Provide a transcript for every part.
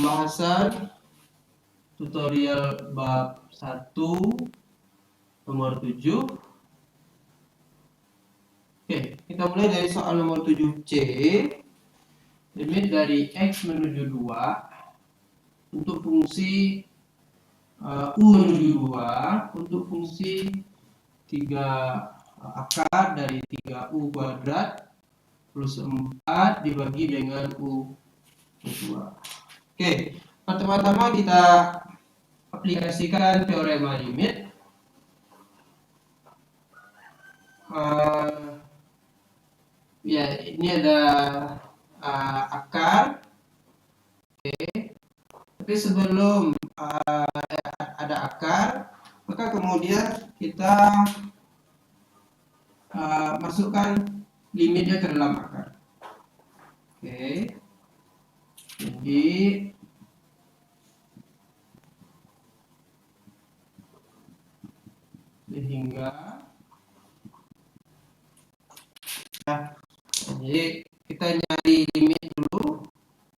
pembahasan tutorial bab 1 nomor 7. Oke, kita mulai dari soal nomor 7C. Limit dari X menuju 2 untuk fungsi U menuju 2 untuk fungsi 3 akar dari 3U kuadrat plus 4 dibagi dengan U plus 2. Oke, pertama-tama kita aplikasikan teorema limit. Ya, ini ada akar. Oke. Tapi sebelum ada akar, maka kemudian kita masukkan limitnya ke dalam akar. Oke. Jadi sehingga jadi kita nyari limit dulu,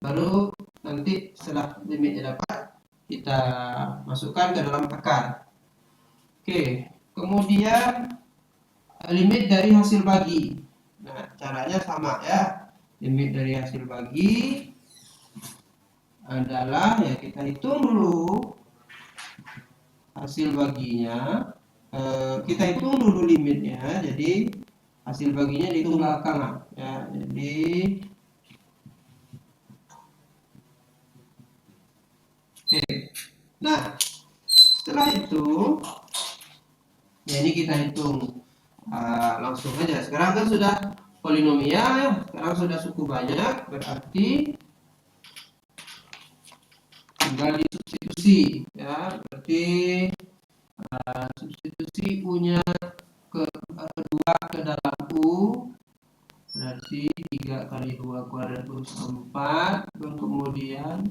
baru nanti setelah limitnya dapat kita masukkan ke dalam akar. Oke, kemudian limit dari hasil bagi. Nah, caranya sama ya. Limit dari hasil bagi adalah ya kita hitung dulu hasil baginya. Kita hitung dulu limitnya, jadi hasil baginya dihitung belakangan ya. Jadi oke. Nah, setelah itu ya ini kita hitung langsung aja. Sekarang kan sudah polinomial ya, sekarang sudah suku banyak, berarti tinggal disubstitusi ya. Berarti substitusi U-nya ke 2 ke dalam U, berarti 3 kali 2 kuadrat plus 4, dan kemudian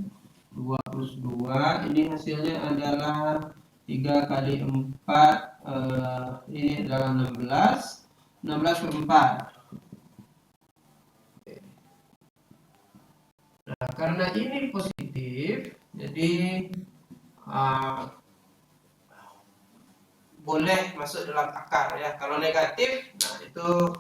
2 plus 2, ini hasilnya adalah 3 kali 4, ini adalah 16 per 4. Nah, karena ini positif, jadi boleh masuk dalam akar ya. Kalau negatif, nah itu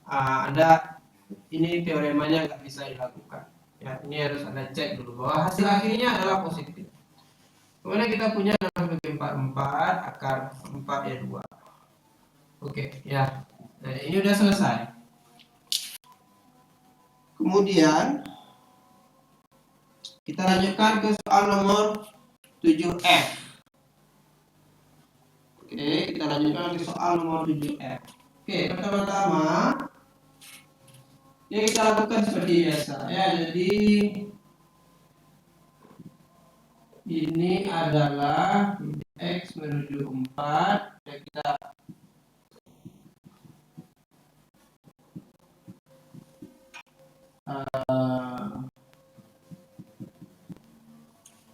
ada ini teoremanya nggak bisa dilakukan ya. Ini harus ada cek dulu bahwa hasil akhirnya adalah positif. Kemudian kita punya dalam bagi 4 akar 4 ya 2. Oke ya. Nah, ini udah selesai. Kemudian kita lanjutkan ke soal nomor 7F. Oke, kita lanjutkan ke soal nomor 7F. Oke, pertama-tama ya kita lakukan seperti biasa ya. Jadi ini adalah X menuju 4 ya, kita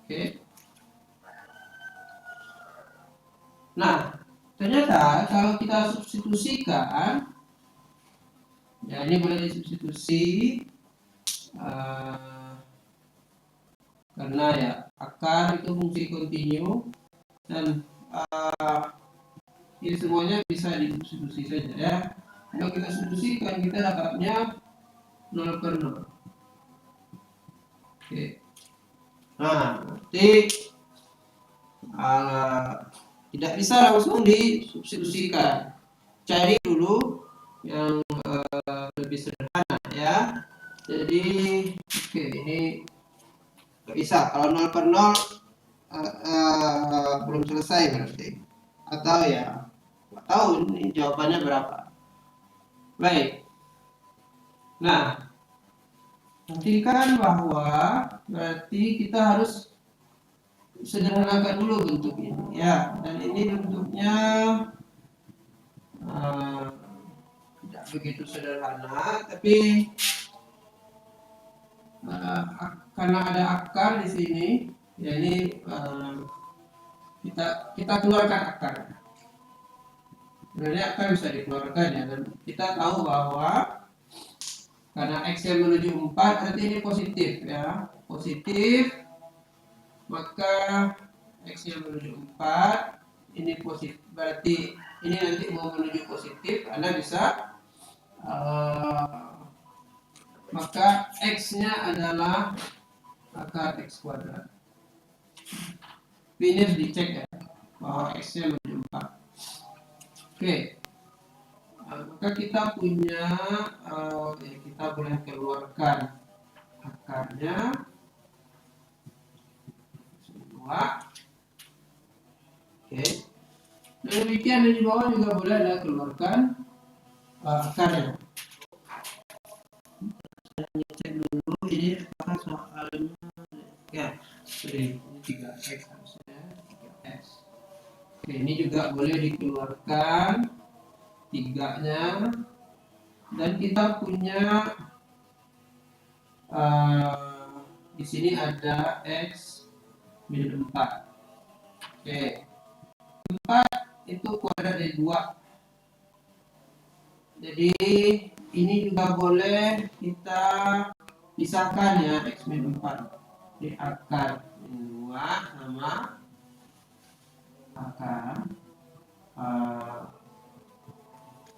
oke. Nah, ternyata kalau kita substitusikan ya, ini boleh disubstitusi karena ya akar itu fungsi kontinu dan ini semuanya bisa disubstitusi saja ya. Kalau kita substitusikan, kita dapatnya 0 per 0. Oke. Nah, nanti tidak bisa langsung disubstitusikan. Cari dulu yang lebih sederhana ya. Jadi oke, ini nggak bisa. Kalau 0 per 0 belum selesai berarti. Atau ya nggak tahu ini jawabannya berapa. Baik. Nah, perhatikan bahwa berarti kita harus sederhanakan dulu bentuk ini ya. Dan ini bentuknya tidak begitu sederhana, tapi karena ada akar di sini ya, ini kita keluarkan akar. Sebenarnya akar bisa dikeluarkan ya, dan kita tahu bahwa karena X yang menuju 4 berarti ini positif ya. Positif maka X-nya menuju 4, ini positif, berarti ini nanti mau menuju positif, Anda bisa maka X-nya adalah akar X kuadrat. Ini harus dicek ya, bahwa X-nya menuju 4. Oke. Maka kita punya, kita boleh keluarkan akarnya semua. Oke. Dan demikian di bawah juga boleh Anda keluarkan akarnya. Saya cek dulu ini apakah soalnya ya, ini 3x harusnya 3x. Oke, ini juga boleh dikeluarkan 3-nya, dan kita punya di sini ada x min 4. Oke, 4 itu kuadrat dari 2. Jadi ini juga boleh kita pisahkan ya, x min 4 di akar min 2 sama akar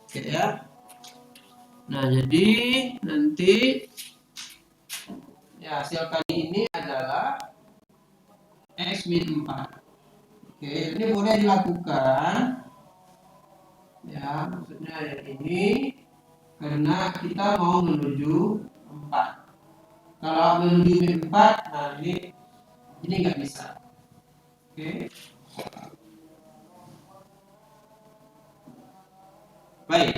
oke ya. Nah, jadi nanti ya hasil kali ini adalah x min 4. Oke, ini boleh dilakukan ya, maksudnya yang ini karena kita mau menuju 4. Kalau menuju min 4, nah ini nggak bisa. Oke. Baik.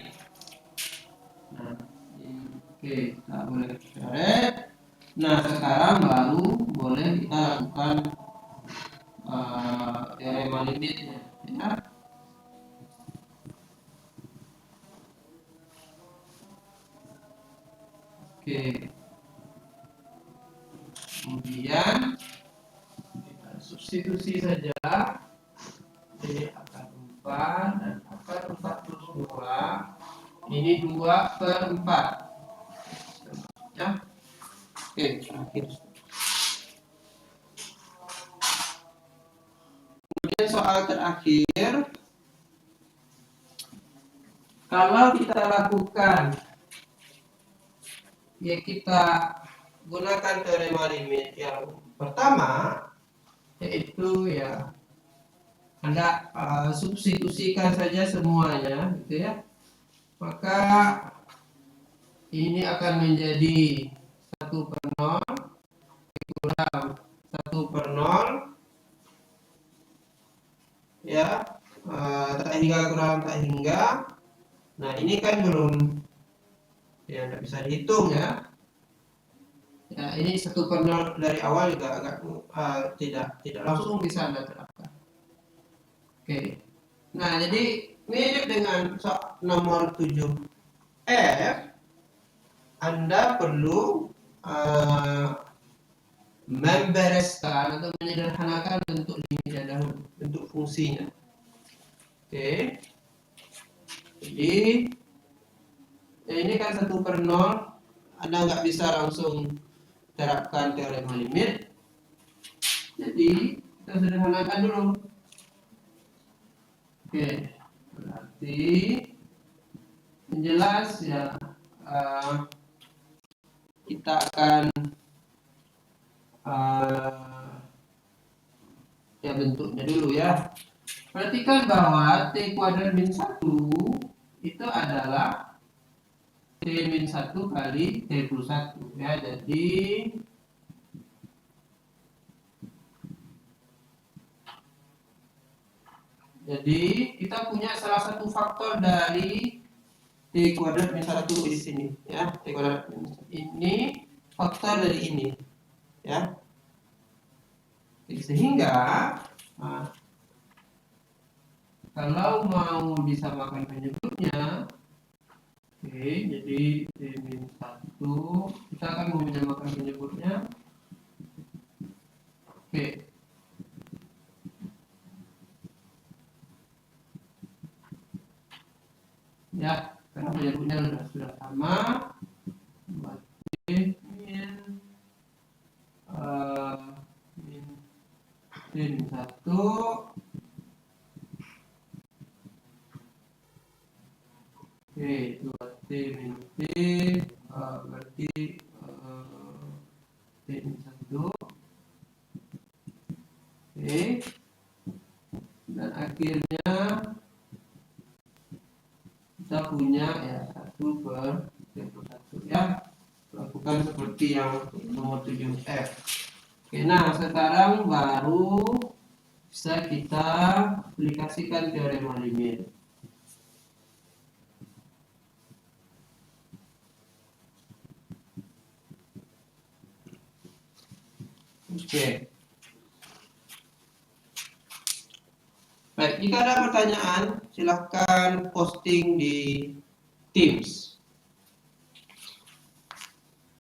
Nah, oke, kita boleh coret. Nah, sekarang baru boleh kita lakukan teorema limitnya ya. Oke. Kemudian kita substitusi saja jadi akar 4 dan akar 4 plus 2 ini 2/4 ya. Oke, terakhir. Kemudian soal terakhir, kalau kita lakukan ya, kita gunakan teorema limit yang pertama, yaitu ya Anda substitusikan saja semuanya gitu ya, maka ini akan menjadi 1/0 kurang 1/0 ya, tak hingga kurang tak hingga. Nah, ini kan belum ya, tidak bisa dihitung ya. Ya, ini 1/0 dari awal juga agak tidak langsung bisa Anda terapkan. Oke. Nah, jadi mirip dengan nomor 7F, Anda perlu membereskan atau menyederhanakan bentuk limitnya dahulu, bentuk fungsinya. Oke. Jadi ini kan 1/0, Anda nggak bisa langsung terapkan teorema limit. Jadi kita sederhanakan dulu. Oke, berarti jelas ya, kita akan ya bentuknya dulu ya. Perhatikan bahwa T kuadrat min 1 itu adalah T min 1 kali T plus 1 ya. Jadi kita punya salah satu faktor dari T kuadrat min 1 di sini ya. T kuadrat ini faktor dari ini ya. Sehingga kalau mau disamakan penyebutnya, oke, jadi T min 1 kita akan mau menyamakan penyebutnya. Oke. Ya, karena penyebutnya sudah sama. Berarti min Min 1. Oke, 2T min T, berarti T min 1. Oke, dan akhirnya kita punya ya 1/21 ya. Lakukan seperti yang nomor 7F. Oke, nah sekarang baru bisa kita aplikasikan teorema limit. Oke. Baik, jika ada pertanyaan silahkan posting di Teams.